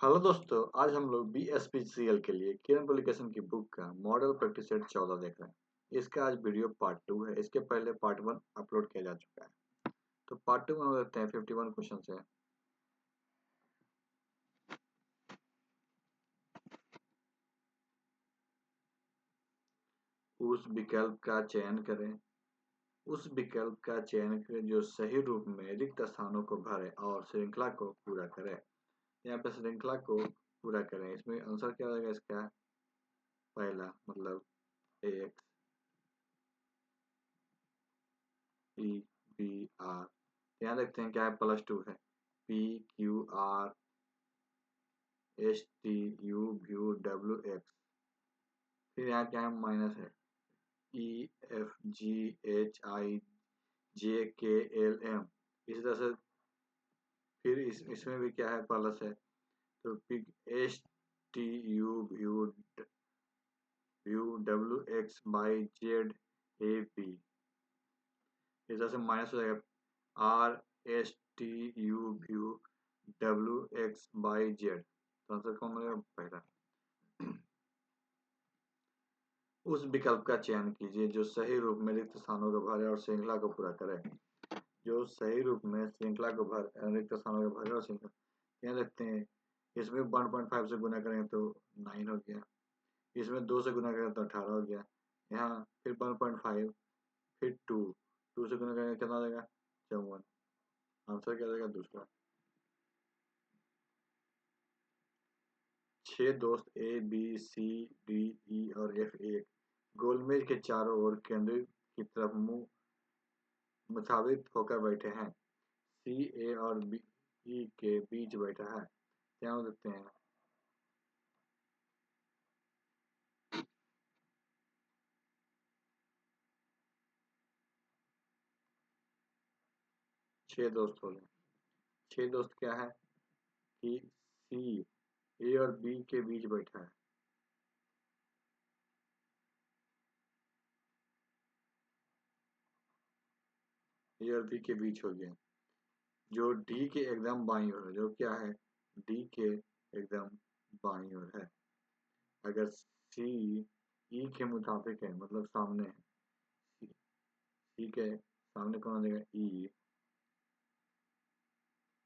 Hello दोस्तों, आज हम लोग BSPCL के लिए किरण पब्लिकेशन की बुक का मॉडल प्रैक्टिस सेट 14 देख रहे हैं। इसका आज वीडियो पार्ट 2 है। इसके पहले पार्ट 1 अपलोड किया जा चुका है। तो पार्ट 2 में हम देखते हैं 51 क्वेश्चन है। उस विकल्प का चयन करें। उस विकल्प का चयन करें जो सही रूप में रिक्त स्थानों को भरे और श्रृंखला को पूरा करे। यहाँ पे श्रृंखला को पूरा करें। इसमें आंसर क्या रहेगा इसका? पहला मतलब AX PBR। यहाँ देखते हैं क्या है, +2 है। PQRSTUVWX। फिर यहाँ क्या है, माइनस है। EFGHIJKLM। इसी तरह से फिर इसमें भी क्या है, प्लस है। तो STUVWX/ZAB। इस तरह से माइनस हो जाएगा RSTUVWX/Z। तो आंसर कौन होगा? पहला। उस विकल्प का चयन कीजिए जो सही रूप में रिक्त स्थानों को भरे और श्रृंखला को पूरा करे। जो सही रूप में श्रृंखला को रिक्त स्थानों को भरे और श्रृंखला, यहाँ देखते हैं। इसमें 1.5 से गुना करेंगे तो 9 हो गया। इसमें 2 से गुना करेंगे तो 18 हो गया। यहाँ फिर 1.5, फिर 2 से गुना करेंगे कितना हो जाएगा? 54। आंसर क्या जाएगा? दूसरा। 6 दोस्त ABCDE और F एक गोलमेज के चारों ओर केंद्र की तरफ मुंह मुताबिक होकर बैठे हैं। C, A और B के बीच बैठा है। क्या देखते हैं। 6 दोस्त हो गए। 6 दोस्त क्या है कि C, A और B के बीच बैठा है। A और B के बीच हो गया। जो D के एकदम बाईं ओर है। जो क्या है? D के एकदम बाईं ओर है। अगर C E के मुताबिक है, मतलब सामने है। C के सामने कौन हो जाएगा? E।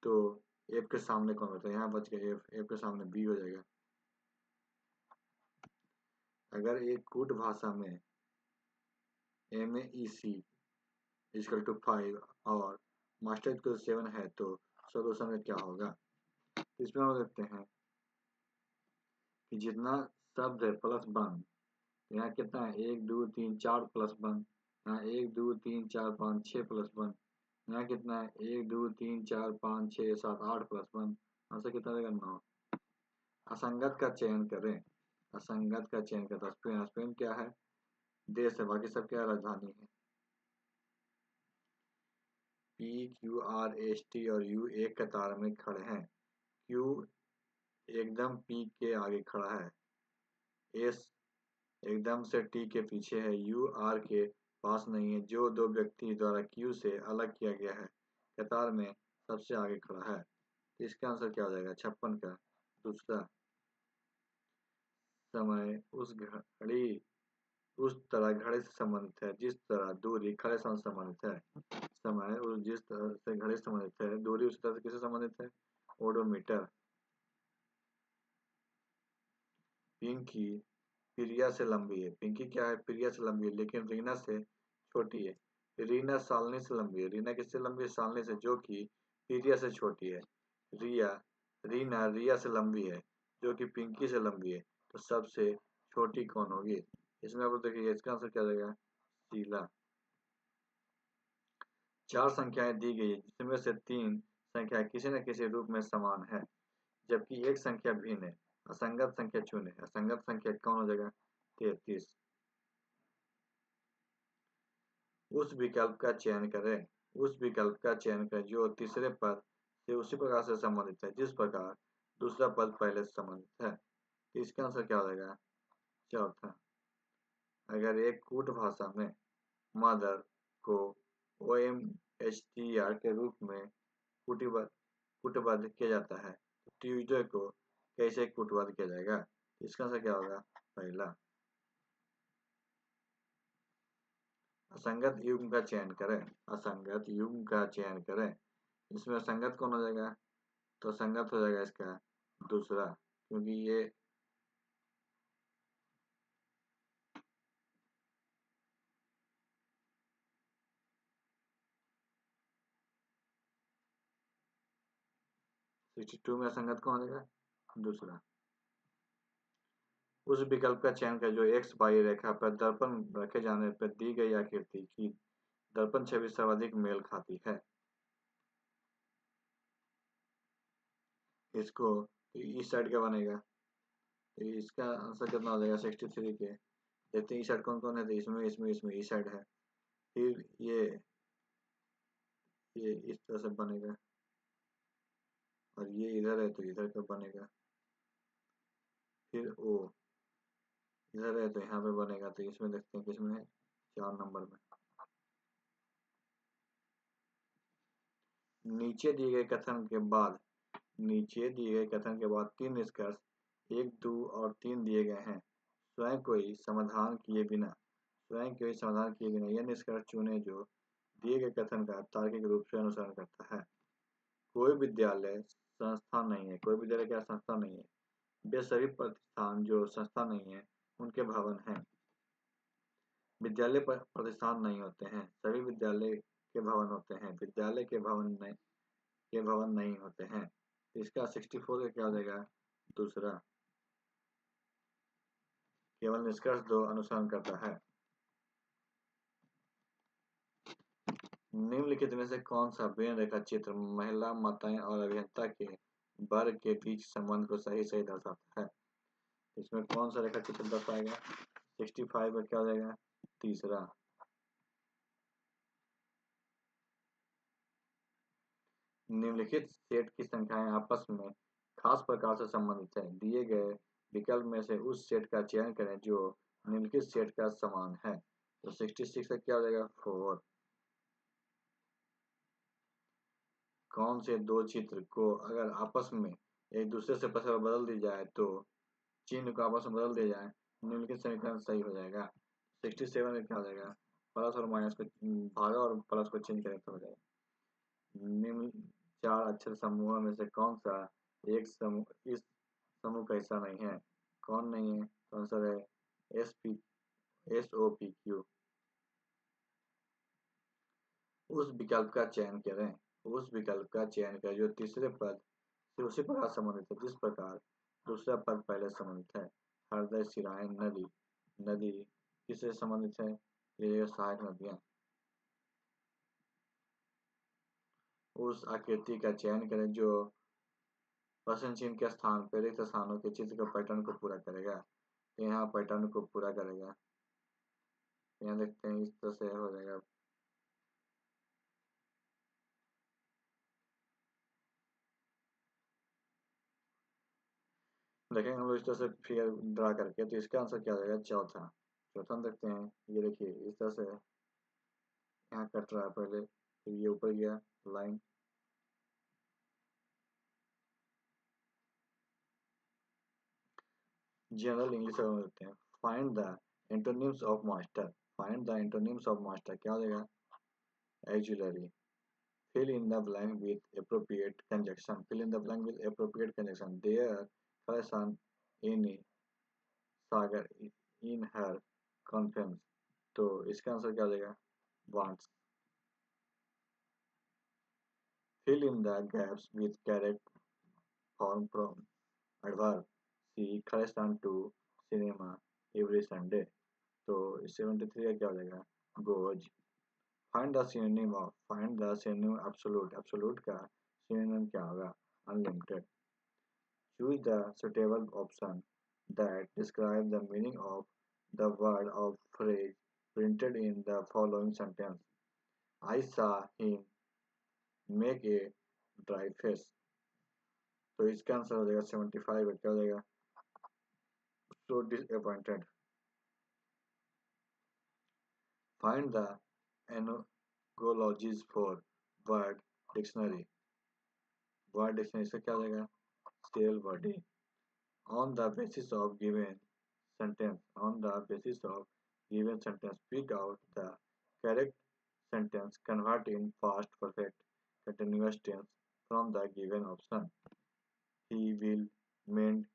तो F के सामने कौन होता है? यहाँ बच गया F के सामने B हो जाएगा। अगर एक कूट भाषा में MEC = 5 और मास्टर को 7 है तो सोल्यूशन में क्या होगा? इसमें हम देखते हैं कि जितना शब्द है +1, यहाँ कितना है? 1 2 3 4 +1। यहाँ 1 2 3 4 5 6 +1। यहाँ कितना है? 1 2 3 4 5 6 7 8 +1। आंसर कितना रहेगा? 9। असंगत का चयन करें। असंगत का चयन करें। स्पेन, स्पेन क्या है? देश है। बाकी सब क्या है? राजधानी है। PQRST और U एक कतार में खड़े हैं। Q एकदम P के आगे खड़ा है। S एकदम से T के पीछे है। U R के पास नहीं है। जो दो व्यक्ति द्वारा Q से अलग किया गया है कतार में सबसे आगे खड़ा है। इसका आंसर क्या हो जाएगा? 56 का दूसरा। समय उस तरह घड़ी से संबंधित है जिस तरह दूरी खड़े से संबंधित है। समय जिस तरह से घड़ी से संबंधित है, दूरी उस तरह से किससे संबंधित है? ओडोमीटर। पिंकी प्रिया से लंबी है। पिंकी क्या है? प्रिया से लंबी है, लेकिन रीना से छोटी है। रीना शालिनी से लंबी है। रीना किससे लंबी है? शालिनी से, जो कि प्रिया से छोटी है। रिया रीना रिया से लंबी है, जो कि पिंकी से लंबी है। तो सबसे छोटी कौन होगी? इसमें आप लोग देखिए, इसका आंसर क्या रहेगा? शीला। 4 संख्याएं दी गई है जिसमें से 3 संख्याएं किसी न किसी रूप में समान है, जबकि एक संख्या भिन्न है। असंगत संख्या चुनें। असंगत संख्या कौन हो जाएगा? 33। उस विकल्प का चयन करें। उस विकल्प का चयन करें जो तीसरे पद से उसी प्रकार से संबंधित है जिस प्रकार दूसरा पद पहले से संबंधित है। तो इसका आंसर क्या हो जाएगा? चौथा। अगर एक कूट भाषा में मदर को OMHTR के रूप में कूटबद्ध किया जाता है तो ट्यूजडे को कैसे एक पुटवाद किया जाएगा। इसका आंसर क्या होगा, पहला। असंगत युग्म का चयन करें, असंगत युग्म का चयन करें। इसमें असंगत कौन हो जाएगा, तो असंगत हो जाएगा इसका दूसरा, क्योंकि ये 62 में असंगत कौन हो जाएगा, दूसरा। उस विकल्प का चयन करें जो एक्स बाह्य रेखा पर दर्पण रखे जाने पर दी गई आकृति की दर्पण छवि सर्वाधिक मेल खाती है। इसको इस साइड का बनेगा, तो इसका आंसर कितना हो जाएगा 63 के। देखते हैं इस साइड कौन कौन है, तो इसमें इस साइड है। फिर ये इस तरह से बनेगा, और ये इधर है तो इधर का बनेगा। फिर ओ इधर है तो यहाँ पे बनेगा, तो इसमें देखते हैं किसमें है, 4 नंबर में। नीचे दिए गए कथन के बाद तीन निष्कर्ष 1, 2 और 3 दिए गए हैं। स्वयं कोई समाधान किए बिना यह निष्कर्ष चुने जो दिए गए कथन का तार्किक रूप से अनुसरण करता है। कोई विद्यालय संस्था नहीं है, कोई विद्यालय क्या संस्था नहीं है, वे सभी प्रतिष्ठान जो संस्था नहीं है उनके भवन हैं। विद्यालय प्रतिष्ठान नहीं होते हैं, सभी विद्यालय के भवन होते हैं, विद्यालय के भवन नहीं होते हैं। इसका 64 का क्या हो जाएगा, दूसरा। केवल निष्कर्ष 2 अनुसरण करता है। निम्नलिखित में से कौन सा बेन रेखा चित्र महिला माताएं और अभियंता के वर्ग के बीच संबंध को सही सही दर्शाता है। इसमें कौन सा रेखा चित्र दर्शाएगा, 65 का क्या हो जाएगा, तीसरा। निम्नलिखित सेट की संख्याएं आपस में खास प्रकार से संबंधित है। दिए गए विकल्प में से उस सेट का चयन करें जो निम्नलिखित सेट का समान है। तो 66 का क्या हो जाएगा, 4। कौन से दो चित्र को अगर आपस में एक दूसरे से परस्पर बदल दी जाए तो चिन्ह को आपस में बदल दिया जाए, निम्नलिखित समीकरण सही हो जाएगा। 67 में क्या हो जाएगा, प्लस और माइनस को भागा और प्लस को चेंज करें तो हो जाएगा। निम्न 4 अक्षर समूहों में से कौन सा एक समूह इस समूह का हिस्सा नहीं है। कौन नहीं है, तो आंसर है SOPQ। उस विकल्प का चयन करें जो तीसरे पद से उसी प्रकार संबंधित है जिस प्रकार दूसरा पद पहले संबंधित है। हृदय, सिराएं, नदी। नदी किससे संबंधित है, ये सहायक नदियां। उस आकृति का चयन करें जो प्रश्न चिन्ह के स्थान पर रिक्त स्थानों के चित्र के पैटर्न को पूरा करेगा। यहाँ पैटर्न को पूरा करेगा, यहाँ देखते हैं इस तरह से हो जाएगा। देखेंगे हम लोग इस तरह से फिगर ड्रा करके, तो इसका आंसर क्या हो जाएगा, चौथा। चौथा देखते हैं, ये देखिए इस तरह से यहाँ कट रहा है पहले, फिर ये ऊपर गया लाइन। जनरल इंग्लिश में देते हैं, find the antonyms of master. क्या हो जाएगा, axillary. fill in the blank with appropriate conjunction there person in sagar in her conference। तो इसका आंसर क्या हो जाएगा, wants। fill in the gaps with correct form from adverb, she Kharistan to cinema every Sunday। तो 73 का क्या हो जाएगा, goes। Find the synonym absolute का synonym क्या होगा, unlimited। Choose the suitable option that describe the meaning of the word or phrase printed in the following sentence। I saw him make a dry face। तो इसका answer हो जाएगा 75 क्या हो जाएगा, so disappointed। Find the analogies for word dictionary. से क्या हो जाएगा, stale body. On the basis of given on the basis of given sentence, pick out the correct sentence, convert in past perfect continuous tense from the given option. He will mend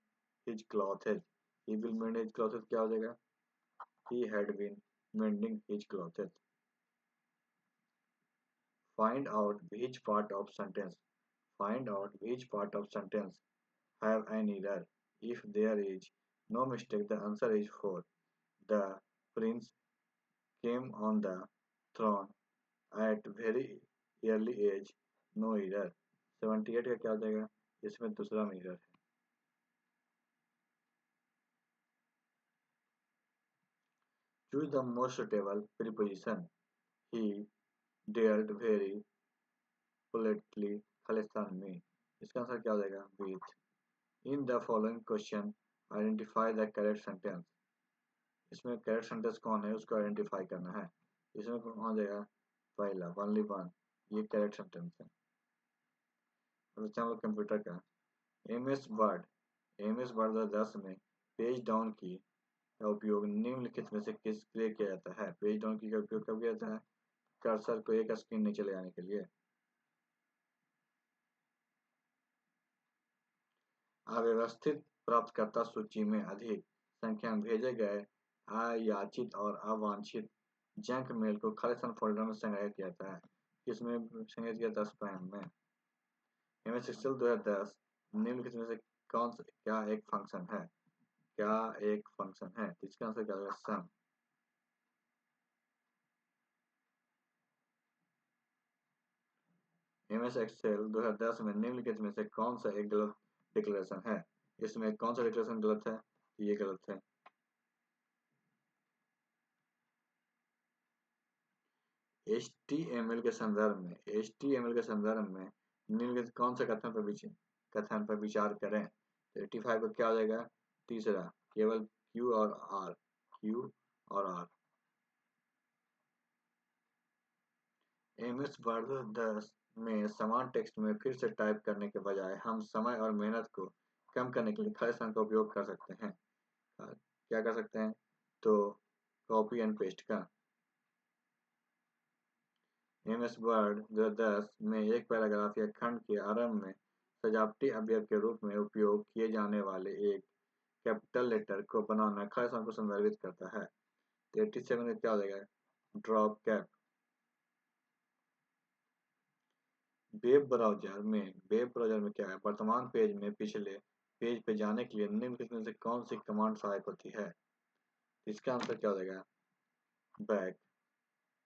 his clothes. He will mend his clothes क्या हो जाएगा? He had been mending his clothes. Find out which part of sentence. Find out which part of sentence have an error. If there is no mistake, the answer is 4. The prince came on the throne at very early age. No error. 78 का क्या हो जाएगा? इसमें दूसरा में error है. Choose the most suitable preposition. He dealt very politely Khalistan में. इसका आंसर क्या हो जाएगा? With. In the following question, identify the correct sentence. इसमें करेक्ट सेंटेंस कौन है उसको आइडेंटिफाई करना है. इसमें कौन हो जाएगा? पहला ओनली वन. ये करेक्ट सेंटेंस है. हम लोग कंप्यूटर का एम एस वर्ड 10 में पेज डाउन की का उपयोग निम्नलिखित में से किस लिए किया जाता है? पेज डाउन की का उपयोग कब किया जाता है? कर्सर को एक स्क्रीन नीचे ले जाने के लिए. अव्यवस्थित प्राप्तकर्ता सूची में अधिक संख्या में भेजे गए अयाचित और अवांछित जंक मेल को खालिस्तान फोल्डर में संग्रहित किया जाता है. किसमें संग्रहित किया जाता है? स्पैम में. एमएस एक्सेल 2010 निम्नलिखित में से कौन सा क्या एक फंक्शन है? क्या एक फंक्शन है? इसका आंसर क्या होगा? सम. एमएस एक्सेल 2010 में निम्नलिखित में से कौन सा एक गलत डिक्लेरेशन है? इसमें कौन सा डिक्लेरेशन गलत है? ये गलत है. HTML के संदर्भ में निम्नलिखित कौन से कथन पर विचार करें? 85 को क्या हो जाएगा? तीसरा. केवल Q और R. एमएस वर्ड 10 में समान टेक्स्ट में फिर से टाइप करने के बजाय हम समय और मेहनत को कम करने के लिए खालिस्तान का उपयोग कर सकते हैं. क्या कर सकते हैं? तो कॉपी एंड पेस्ट का. एमएस वर्ड 2010 में एक पैराग्राफ या खंड के आरंभ में सजावटी अवयव के रूप में उपयोग किए जाने वाले एक कैपिटल लेटर को बनाना खालिस्तान को संदर्भित करता है. 87 में क्या हो जाएगा? Drop cap. वेब ब्राउज़र में क्या है? वर्तमान पेज में पिछले पेज पे जाने के लिए निम्नलिखित में से कौन सी कमांड सहायक होती है? इसका आंसर क्या हो जाएगा? बैक.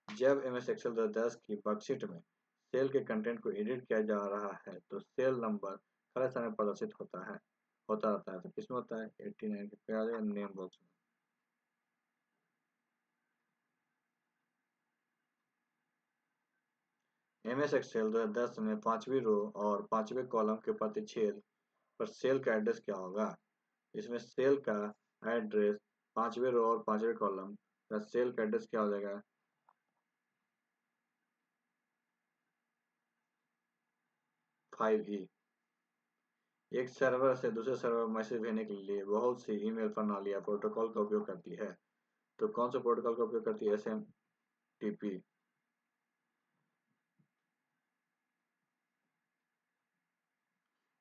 जब एमएस एक्सेल 2010 की वर्कशीट में सेल के कंटेंट को एडिट किया जा रहा है तो सेल नंबर खालिस्तान में प्रदर्शित होता रहता है. तो किसमें होता है? 89 के पे आ जाएगा नेम बॉक्स में. एमएस एक्सेल 2010 में 5वीं रो और 5वें कॉलम के प्रतिच्छेद पर सेल का एड्रेस क्या होगा? इसमें सेल का एड्रेस 5वें रो और 5वें कॉलम का सेल का एड्रेस क्या हो जाएगा? 5E. एक सर्वर से दूसरे सर्वर मैसेज भेजने के लिए बहुत सी ईमेल प्रणालियां प्रोटोकॉल का उपयोग करती है. तो कौन सा प्रोटोकॉल का उपयोग करती है? SMTP.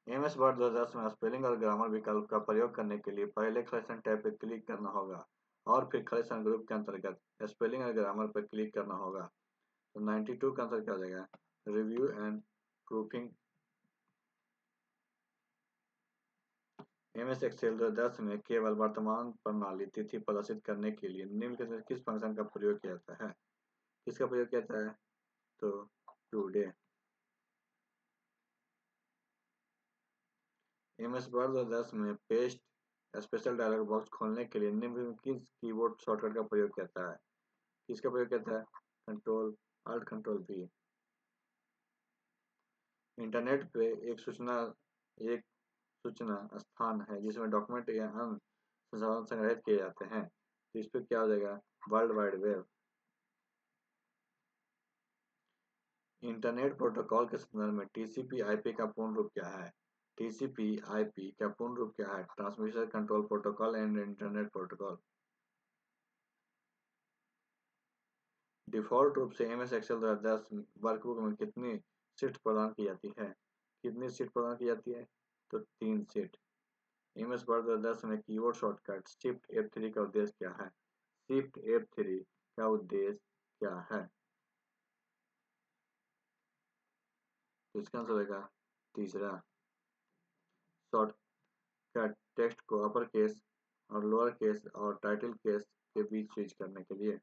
एमएस वर्ड 2010 में स्पेलिंग और ग्रामर विकल्प का प्रयोग करने के लिए पहले खालिस्तान टैब पर क्लिक करना होगा और फिर खालिस्तान ग्रुप के अंतर्गत स्पेलिंग और ग्रामर पर क्लिक करना होगा. तो 92 का आंसर क्या हो जाएगा? Review and proofing. MS excel 2010 में केवल वर्तमान प्रणाली तिथि प्रदर्शित करने के लिए निम्नलिखित में किस फंक्शन का प्रयोग किया जाता है? किसका प्रयोग किया जाता है? तो टुडे. एमएस वर्ड 2010 में पेस्ट स्पेशल डायलॉग बॉक्स खोलने के लिए निम्न में किस कीबोर्ड शॉर्टकट का प्रयोग किया जाता है? किसका प्रयोग किया जाता है? Control alt control V. Internet पे एक सूचना स्थान है जिसमें डॉक्यूमेंट या अन्य संसाधन संग्रहित किए जाते हैं. तो इस पे क्या हो जाएगा? World wide web. Internet protocol के संदर्भ में TCP/IP का पूर्ण रूप क्या है? TCP IP का पूर्ण रूप क्या है? Transmission control protocol and internet protocol. Default रूप से MS एक्सेल 2010 वर्कबुक में कितनी शीट प्रदान की जाती है? कितनी शीट प्रदान की जाती है? तो 3 शीट। MS वर्ड 2010 में कीबोर्ड शॉर्टकट शिफ्ट F3 का उद्देश्य क्या है? शिफ्ट F3 का उद्देश्य क्या है? तो इसका आंसर होगा तीसरा। शॉर्टकट टेक्स्ट को अपर केस और लोअर केस और टाइटल केस के बीच स्विच करने के लिए।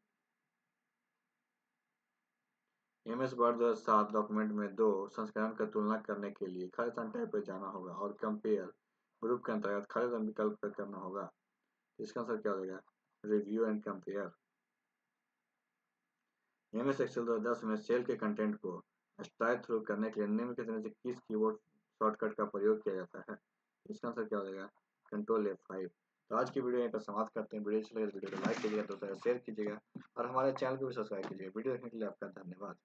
MS वर्ड 2007 डॉक्यूमेंट में दो संस्करण का तुलना करने के लिए खाली स्थान टैब पर जाना होगा और कंपेयर ग्रुप के अंतर्गत खाली स्थान विकल्प पर करना होगा। इसका आंसर क्या हो जाएगा? Review and compare. MS excel 2010 में सेल के कंटेंट को स्ट्राइक थ्रू करने के लिए निम्नलिखित में से किस कीबोर्ड शॉर्टकट का प्रयोग किया जाता है? इसका आंसर क्या हो जाएगा? Control F5। तो आज की वीडियो यहीं पर समाप्त करते हैं। वीडियो अच्छी लगे तो वीडियो को लाइक कीजिएगा, दोस्तों शेयर कीजिएगा और हमारे चैनल को भी सब्सक्राइब कीजिएगा। वीडियो देखने के लिए आपका धन्यवाद।